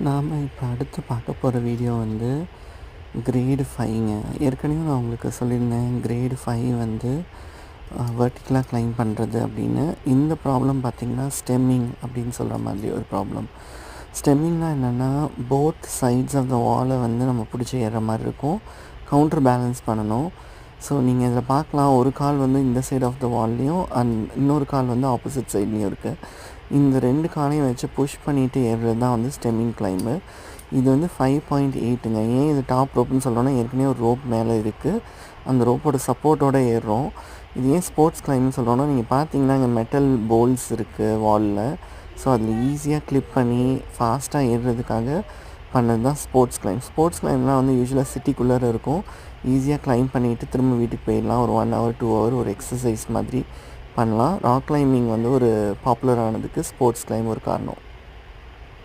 நாம் இப்போ அடுத்து பார்க்க போகிற வீடியோ வந்து கிரேடு 5ங்க. ஏற்கனவே நான் உங்களுக்கு சொல்லியிருந்தேன் கிரேடு 5 வந்து வெர்டிக்கலாக கிளைம் பண்ணுறது அப்படின்னு. இந்த ப்ராப்ளம் பார்த்திங்கன்னா ஸ்டெம்மிங் அப்படின்னு சொல்கிற மாதிரி ஒரு ப்ராப்ளம். ஸ்டெம்மிங்னால் என்னென்னா போத் சைட்ஸ் ஆஃப் த வாலை வந்து நம்ம பிடிச்சி ஏறுற மாதிரி இருக்கும். கவுண்டர் பேலன்ஸ் பண்ணணும். ஸோ நீங்கள் இதில் பார்க்கலாம், ஒரு கால் வந்து இந்த சைட் ஆஃப் த வால்லையும் இன்னொரு கால் வந்து ஆப்போசிட் சைட்லேயும் இருக்குது. இந்த 2 காலையும் வச்சு புஷ் பண்ணிவிட்டு ஏறுறது தான் வந்து ஸ்டெம்மிங் கிளைம்பு. இது வந்து 5.8ங்க. ஏன் இது டாப் ரோப்புன்னு சொல்கிறோன்னா, ஏற்கனவே ஒரு ரோப் மேலே இருக்குது, அந்த ரோப்போட சப்போர்ட்டோடு ஏறுறோம். இது ஏன் ஸ்போர்ட்ஸ் கிளைம்னு சொல்கிறோன்னா, நீங்கள் பார்த்தீங்கன்னா இங்கே மெட்டல் போல்ஸ் இருக்குது வாலில். ஸோ அதில் ஈஸியாக கிளிப் பண்ணி ஃபாஸ்ட்டாக ஏறுறதுக்காக பண்ணது தான் ஸ்போர்ட்ஸ் கிளைம். ஸ்போர்ட்ஸ் கிளைம்லாம் வந்து யூஸ்வலாக சிட்டிக்குள்ளே இருக்கும். ஈஸியாக கிளைம் பண்ணிவிட்டு திரும்ப வீட்டுக்கு போயிடலாம். ஒரு 1 hour 2 hour ஒரு எக்ஸசைஸ் மாதிரி பண்ணலாம். ராக் கிளைம்பிங் வந்து ஒரு பாப்புலர் ஆனதுக்கு ஸ்போர்ட்ஸ் கிளைம் ஒரு காரணம்.